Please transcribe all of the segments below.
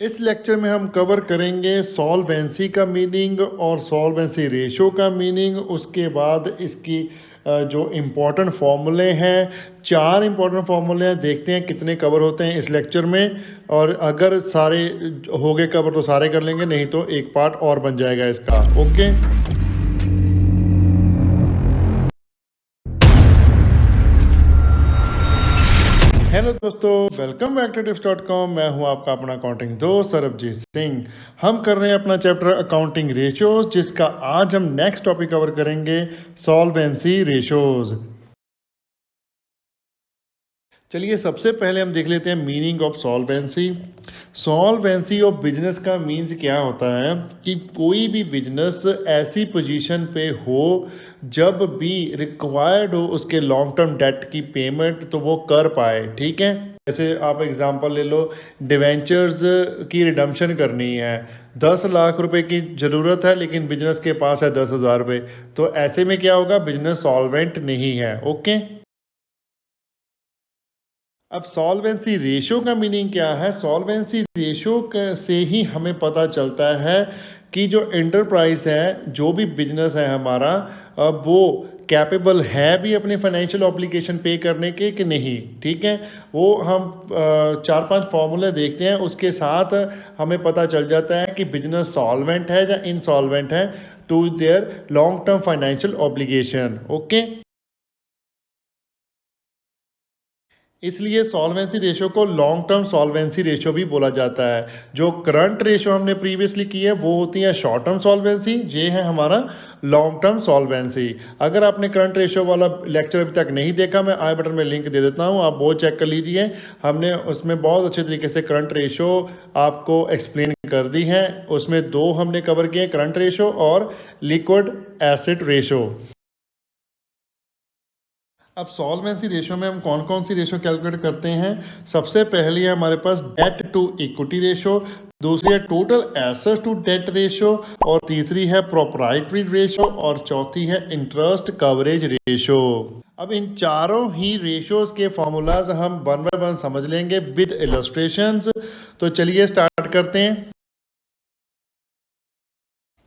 इस लेक्चर में हम कवर करेंगे सॉल्वेंसी का मीनिंग और सॉल्वेंसी रेशो का मीनिंग। उसके बाद इसकी जो इम्पोर्टेंट फॉर्मूले हैं, 4 इम्पोर्टेंट फॉर्मूले हैं, देखते हैं कितने कवर होते हैं इस लेक्चर में। और अगर सारे हो गए कवर तो सारे कर लेंगे, नहीं तो एक पार्ट और बन जाएगा इसका। ओके, हेलो दोस्तों, वेलकम बैक टू tips.com। मैं हूं आपका अपना अकाउंटिंग दोस्त सरबजीत सिंह। हम कर रहे हैं अपना चैप्टर अकाउंटिंग रेशियोज, जिसका आज हम नेक्स्ट टॉपिक कवर करेंगे सॉल्वेंसी रेशियोज। चलिए सबसे पहले हम देख लेते हैं meaning of solvency. Solvency of business का मीन्स क्या होता है कि कोई भी बिजनेस ऐसी पोजीशन पे हो जब भी रिक्वायर्ड हो उसके लॉन्ग टर्म डेट की पेमेंट, तो वो कर पाए। ठीक है, जैसे आप एग्जांपल ले लो, डिवेंचर्स की रिडम्पशन करनी है, 10 लाख रुपए की जरूरत है लेकिन बिजनेस के पास है 10,000 रुपए, तो ऐसे में क्या होगा, बिजनेस सॉल्वेंट नहीं है। ओके, अब सॉल्वेंसी रेशो का मीनिंग क्या है। सॉल्वेंसी रेशो से ही हमें पता चलता है कि जो एंटरप्राइज है, जो भी बिजनेस है हमारा, वो कैपेबल है भी अपने फाइनेंशियल ऑब्लिगेशन पे करने के कि नहीं। ठीक है, वो हम 4-5 फॉर्मूले देखते हैं, उसके साथ हमें पता चल जाता है कि बिजनेस सॉल्वेंट है या इनसॉल्वेंट है to their long term financial obligation. Okay, इसलिए सॉल्वेंसी रेशो को लॉन्ग टर्म सॉल्वेंसी रेशो भी बोला जाता है। जो करंट रेशो हमने प्रीवियसली की है वो होती है शॉर्ट टर्म सॉल्वेंसी, ये है हमारा लॉन्ग टर्म सॉल्वेंसी। अगर आपने करंट रेशो वाला लेक्चर अभी तक नहीं देखा, मैं आई बटन में लिंक दे देता हूं, आप वो चेक कर लीजिए। हमने उसमें बहुत अच्छे तरीके से करंट रेशो आपको एक्सप्लेन कर दी है। उसमें 2 हमने कवर किए, करंट रेशो और लिक्विड एसेट रेशो। अब सॉल्वेंसी रेशो में हम कौन कौन सी रेशो कैलकुलेट करते हैं। सबसे पहली है हमारे पास डेट टू इक्विटी रेशो, दूसरी है total assets to debt ratio, और तीसरी है प्रोप्राइटरी रेशो, और चौथी है इंटरेस्ट कवरेज रेशो। अब इन चारों ही रेशोज के फॉर्मूलाज हम वन बाय वन समझ लेंगे विद इलस्ट्रेशंस। तो चलिए स्टार्ट करते हैं।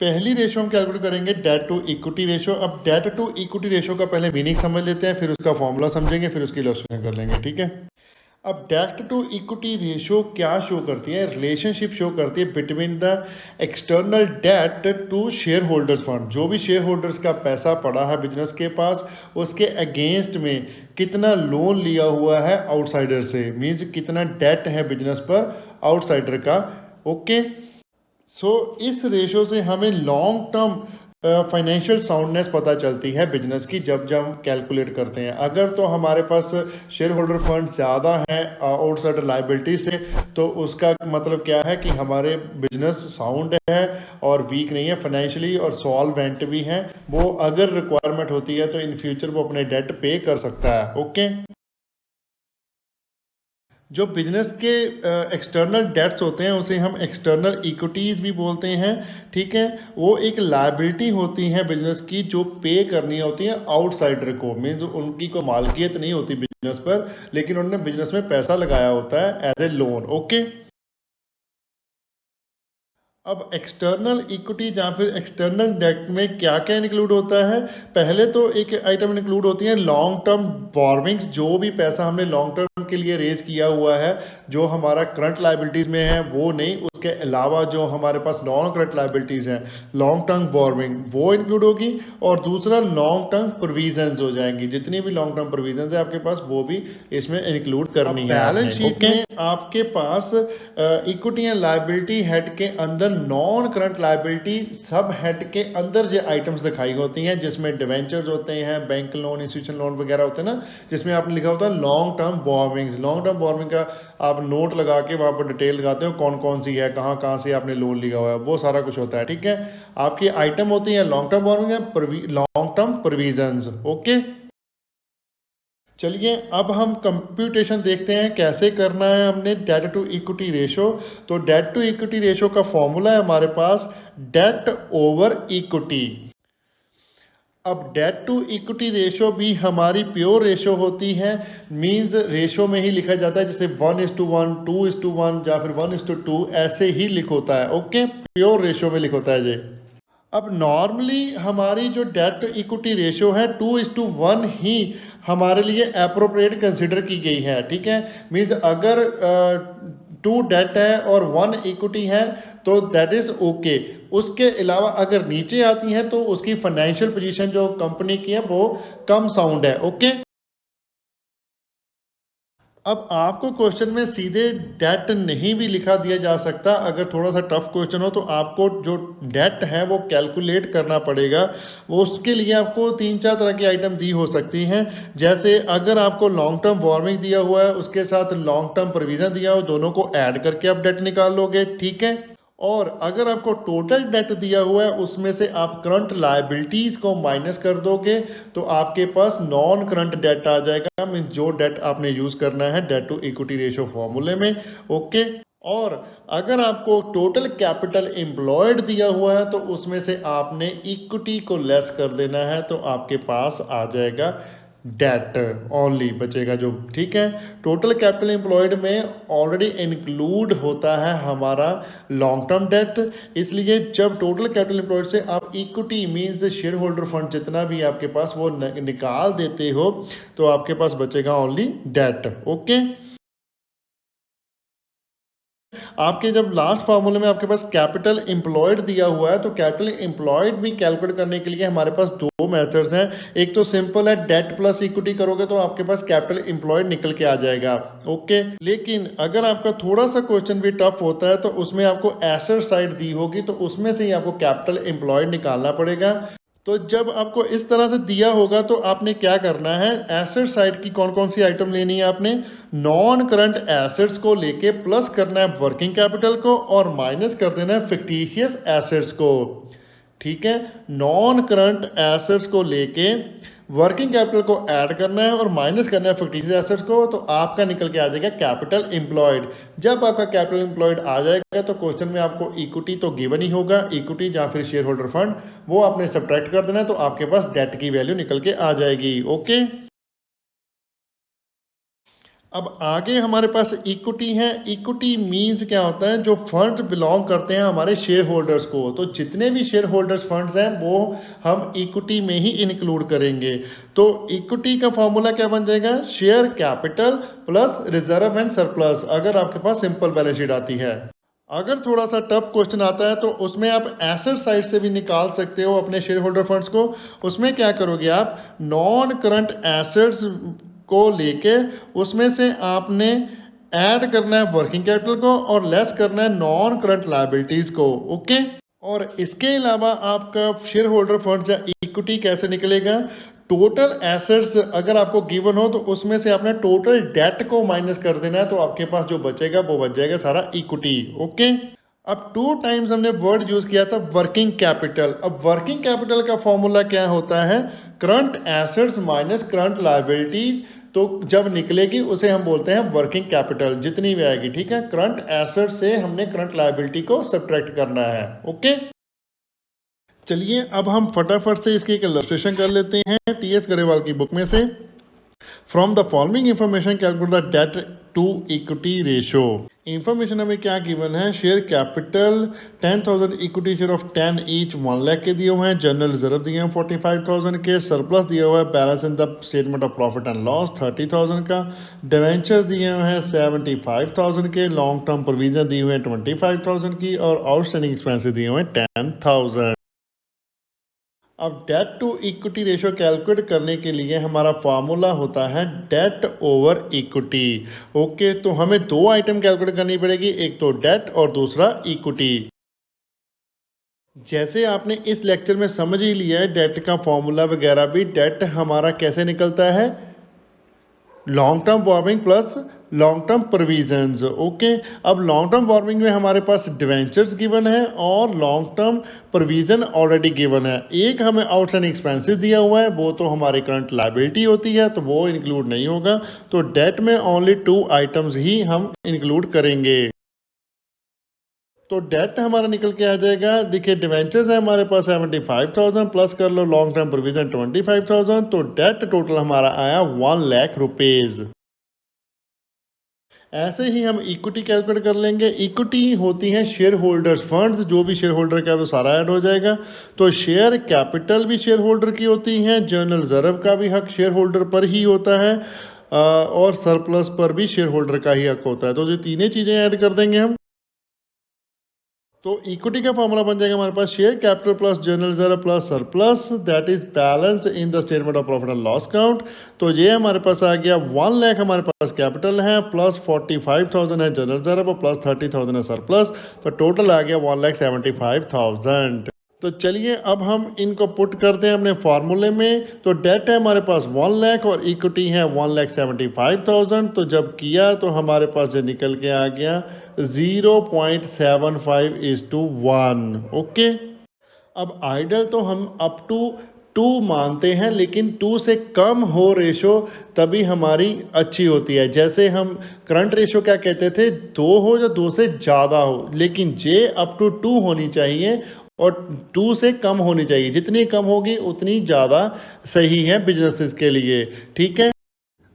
पहली रेशो हम कैलकुलेट करेंगे डेट टू इक्विटी रेशो। अब डेट टू इक्विटी रेशो का पहले मीनिंग समझ लेते हैं, फिर उसका फॉर्मूला समझेंगे, फिर उसकी इलस्ट्रेशन कर लेंगे। ठीक है, अब डेट टू इक्विटी रेशो क्या शो करती है, रिलेशनशिप शो करती है between the external debt to shareholders fund. जो भी शेयर होल्डर्स का पैसा पड़ा है बिजनेस के पास, उसके अगेंस्ट में कितना लोन लिया हुआ है आउटसाइडर से, मीन्स कितना डेट है बिजनेस पर आउटसाइडर का। ओके, सो इस रेशो से हमें लॉन्ग टर्म फाइनेंशियल साउंडनेस पता चलती है बिजनेस की, जब जब हम कैलकुलेट करते हैं। अगर तो हमारे पास शेयर होल्डर फंड ज़्यादा है आउटसाइड लाइबिलिटी से, तो उसका मतलब क्या है कि हमारे बिजनेस साउंड है और वीक नहीं है फाइनेंशियली, और सॉल्वेंट भी है। वो अगर रिक्वायरमेंट होती है तो इन फ्यूचर वो अपने डेट पे कर सकता है। ओके, जो बिजनेस के एक्सटर्नल डेट्स होते हैं उसे हम एक्सटर्नल इक्विटीज भी बोलते हैं। ठीक है, वो एक लायबिलिटी होती है बिजनेस की जो पे करनी होती है आउटसाइडर को, मीन्स उनकी कोई मालकियत नहीं होती बिजनेस पर, लेकिन उन्होंने बिजनेस में पैसा लगाया होता है एज ए लोन। ओके, अब एक्सटर्नल इक्विटी या फिर एक्सटर्नल डेट में क्या क्या इंक्लूड होता है। पहले तो एक आइटम इंक्लूड होती है लॉन्ग टर्म बोरविंग्स। जो भी पैसा हमने लॉन्ग टर्म के लिए रेज किया हुआ है, जो हमारा करंट लाइबिलिटीज में है वो नहीं, उसके अलावा जो हमारे पास नॉन करंट लाइबिलिटीज हैं, लॉन्ग टर्म बोरविंग, वो इंक्लूड होगी। और दूसरा लॉन्ग टर्म प्रोविजंस हो जाएंगी, जितनी भी लॉन्ग टर्म प्रोविजंस है आपके पास वो भी इसमें इंक्लूड करनी है। बैलेंस शीट में आपके पास इक्विटी एंड लाइबिलिटी हेड के अंदर नॉन करंट लाइबिलिटी सब हेड के अंदर जो आइटम्स दिखाई होती हैं, जिसमें डिवेंचर्स होते हैं, बैंक लोन, इंस्टीट्यूशन लोन वगैरह होते हैं ना, जिसमें आपने लिखा होता है long term borrowings. Long term borrowing का आप नोट लगा के वहां पर डिटेल लगाते हो कौन कौन सी है, कहां कहां से आपने लोन लिया हुआ है, वो सारा कुछ होता है। ठीक है, आपकी आइटम होती है long term borrowing, long term provisions. Okay, चलिए अब हम कंप्यूटेशन देखते हैं कैसे करना है हमने डेट टू इक्विटी रेशो। तो डेट टू इक्विटी रेशो का फॉर्मूला है हमारे पास डेट ओवर इक्विटी। अब डेट टू इक्विटी रेशो भी हमारी प्योर रेशो होती है, मींस रेशो में ही लिखा जाता है, जैसे 1:1, 2:1 या फिर 1:2 ऐसे ही लिख होता है। ओके, प्योर रेशो में लिख होता है ये। अब नॉर्मली हमारी जो डेट टू इक्विटी रेशो है 2:1 ही हमारे लिए अप्रोप्रिएट कंसिडर की गई है, ठीक है। मींस अगर 2 डेट है और 1 इक्विटी है तो दैट इज ओके। उसके अलावा अगर नीचे आती है तो उसकी फाइनेंशियल पोजीशन जो कंपनी की है वो कम साउंड है। ओके, अब आपको क्वेश्चन में सीधे डेट नहीं भी लिखा दिया जा सकता। अगर थोड़ा सा टफ क्वेश्चन हो तो आपको जो डेट है वो कैलकुलेट करना पड़ेगा। वो उसके लिए आपको 3-4 तरह की आइटम दी हो सकती हैं। जैसे अगर आपको लॉन्ग टर्म बोरोइंग दिया हुआ है, उसके साथ लॉन्ग टर्म प्रोविजन दिया हो, दोनों को ऐड करके आप डेट निकाल लोगे, ठीक है। और अगर आपको टोटल डेट दिया हुआ है उसमें से आप करंट लायबिलिटीज को माइनस कर दोगे तो आपके पास नॉन करंट डेट आ जाएगा, मीन जो डेट आपने यूज करना है डेट टू इक्विटी रेशियो फॉर्मूले में। ओके, और अगर आपको टोटल कैपिटल एम्प्लॉयड दिया हुआ है तो उसमें से आपने इक्विटी को लेस कर देना है, तो आपके पास आ जाएगा डेट ओनली बचेगा जो, ठीक है। टोटल कैपिटल एम्प्लॉयड में ऑलरेडी इंक्लूड होता है हमारा लॉन्ग टर्म डेट, इसलिए जब टोटल कैपिटल एम्प्लॉयड से आप equity means share holder fund जितना भी आपके पास वो निकाल देते हो तो आपके पास बचेगा ओनली डेट। ओके, आपके जब लास्ट फार्मूले में आपके पास कैपिटल एम्प्लॉयड दिया हुआ है तो कैपिटल एम्प्लॉयड भी कैलकुलेट करने के लिए हमारे पास दो मेथड्स हैं। एक तो सिंपल है, डेट प्लस इक्विटी करोगे तो आपके पास कैपिटल एम्प्लॉयड निकल के आ जाएगा। ओके, लेकिन अगर आपका थोड़ा सा क्वेश्चन भी टफ होता है तो उसमें आपको एसेट साइड दी होगी तो उसमें से ही आपको कैपिटल एम्प्लॉयड निकालना पड़ेगा। तो जब आपको इस तरह से दिया होगा तो आपने क्या करना है, एसेट साइड की कौन कौन सी आइटम लेनी है आपने, नॉन करंट एसेट्स को लेके प्लस करना है वर्किंग कैपिटल को और माइनस कर देना है फिक्टिशियस एसेट्स को, ठीक है। नॉन करंट एसेट्स को लेके वर्किंग कैपिटल को ऐड करना है और माइनस करना है फिक्टिशियस एसेट्स को, तो आपका निकल के आ जाएगा कैपिटल एम्प्लॉयड। जब आपका कैपिटल एम्प्लॉयड आ जाएगा तो क्वेश्चन में आपको इक्विटी तो गिवन ही होगा, इक्विटी या फिर शेयर होल्डर फंड वो आपने सब्ट्रैक्ट कर देना है, तो आपके पास डेट की वैल्यू निकल के आ जाएगी। ओके, अब आगे हमारे पास इक्विटी है। इक्विटी मींस क्या होता है, जो फंड बिलोंग करते हैं हमारे शेयर होल्डर्स को, तो जितने भी शेयर होल्डर्स फंड्स हैं वो हम इक्विटी में ही इंक्लूड करेंगे। तो इक्विटी का फॉर्मूला क्या बन जाएगा, share capital plus reserve and surplus, अगर आपके पास सिंपल बैलेंस शीट आती है। अगर थोड़ा सा टफ क्वेश्चन आता है तो उसमें आप एसेट साइड से भी निकाल सकते हो अपने शेयर होल्डर फंड्स को। उसमें क्या करोगे आप, नॉन करंट एसेट्स को लेके उसमें से आपने ऐड करना है वर्किंग कैपिटल को और लेस करना है नॉन करंट लायबिलिटीज को। ओके, और इसके अलावा आपका शेयर होल्डर फंड या इक्विटी कैसे निकलेगा, टोटल एसेट्स अगर आपको गिवन हो तो उसमें से आपने टोटल डेट को माइनस कर देना है, तो आपके पास जो बचेगा वो बच जाएगा सारा इक्विटी। ओके, अब 2 टाइम्स हमने वर्ड यूज किया था वर्किंग कैपिटल। अब वर्किंग कैपिटल का फॉर्मूला क्या होता है, current assets minus current liabilities, तो जब निकलेगी उसे हम बोलते हैं वर्किंग कैपिटल, जितनी भी आएगी, ठीक है। करंट एसेट से हमने करंट लायबिलिटी को सब्ट्रैक्ट करना है। ओके, चलिए अब हम फटाफट से इसकी एक इलस्ट्रेशन कर लेते हैं टीएस गरेवाल की बुक में से। From the following information calculate the debt to equity ratio. Information हमें क्या गिवन है, share capital 10,000, equity share of 10 each 1 lakh के दिए हुए हैं, जनरल रिजर्व दिए हैं 45,000 के, सरप्लस दिया हुआ है balance in the statement of profit and loss 30,000 का, डिवेंचर दिए हुए हैं 75,000 के, लॉन्ग टर्म प्रोविजन दिए हुए हैं 25,000 की और आउटस्टैंडिंग एक्सपेंसेस दिए हुए हैं 10,000। अब debt to equity ratio calculate करने के लिए हमारा फार्मूला होता है डेट ओवर इक्विटी। ओके, तो हमें 2 आइटम कैलकुलेट करनी पड़ेगी, एक तो डेट और दूसरा इक्विटी। जैसे आपने इस लेक्चर में समझ ही लिया है डेट का फॉर्मूला वगैरह भी, डेट हमारा कैसे निकलता है, long term borrowing plus long term provisions. Okay, अब लॉन्ग टर्म बोरोइंग में हमारे पास डिवेंचर्स गिवन है और long term provision already given है। एक हमें आउटस्टैंडिंग एक्सपेंसेस दिया हुआ है, वो तो हमारी करंट लायबिलिटी होती है तो वो इंक्लूड नहीं होगा, तो डेट में ओनली 2 आइटम्स ही हम इंक्लूड करेंगे। तो डेट हमारा निकल के आ जाएगा। देखिए डिवेंचर्स है हमारे पास 75,000 प्लस कर लो लॉन्ग टर्म प्रोविजन 25,000, तो डेट टोटल हमारा आया 1 लाख रुपीज। ऐसे ही हम इक्विटी कैलकुलेट कर लेंगे। इक्विटी होती है शेयर होल्डर्स फंड्स, जो भी शेयर होल्डर का है वो सारा ऐड हो जाएगा। तो शेयर कैपिटल भी शेयर होल्डर की होती है, जनरल रिजर्व का भी हक शेयर होल्डर पर ही होता है, और सरप्लस पर भी शेयर होल्डर का ही हक होता है। तो ये तीनों चीजें ऐड कर देंगे हम। तो इक्विटी का फॉर्मूला बन जाएगा हमारे पास share capital plus general reserve plus surplus, that is balance in the statement of profit and loss account. तो ये हमारे पास आ गया 1 लाख हमारे पास कैपिटल है, प्लस 45,000 है जनरल रिजर्व, प्लस 30,000 है सरप्लस, तो टोटल आ गया 1,75,000। तो चलिए अब हम इनको पुट करते हैं अपने फार्मूले में। तो डेट है हमारे पास 1 लाख और इक्विटी है 1,75,000। तो जब किया तो हमारे पास जो निकल के आ गया 0.75:1। ओके, अब आइडल तो हम अप टू 2 मानते हैं, लेकिन 2 से कम हो रेशो तभी हमारी अच्छी होती है। जैसे हम करंट रेशो क्या कहते थे, 2 हो या 2 से ज़्यादा हो, लेकिन जे अप टू 2 होनी चाहिए और 2 से कम होनी चाहिए। जितनी कम होगी उतनी ज़्यादा सही है बिजनेस के लिए। ठीक है,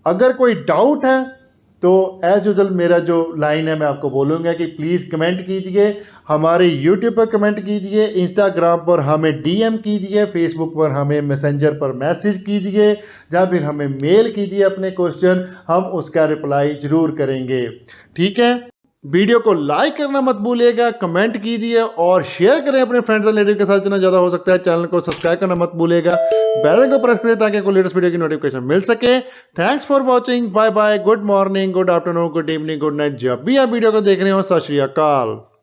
अगर कोई डाउट है तो एज यूजल मेरा जो लाइन है मैं आपको बोलूँगा कि प्लीज़ कमेंट कीजिए, हमारे यूट्यूब पर कमेंट कीजिए, इंस्टाग्राम पर हमें डीएम कीजिए, फेसबुक पर हमें मैसेंजर पर मैसेज कीजिए, या फिर हमें मेल कीजिए अपने क्वेश्चन, हम उसका रिप्लाई ज़रूर करेंगे। ठीक है, वीडियो को लाइक करना मत भूलिएगा, कमेंट कीजिए और शेयर करें अपने फ्रेंड्स और रिलेटिव के साथ जितना ज़्यादा हो सकता है। चैनल को सब्सक्राइब करना मत भूलिएगा, बेल आइकन को प्रेस करें ताकि कोई लेटेस्ट वीडियो की नोटिफिकेशन मिल सके। Thanks for watching, bye bye, good morning, good afternoon, good evening, good night, जब भी आप वीडियो को देख रहे हो। सत श्री अकाल।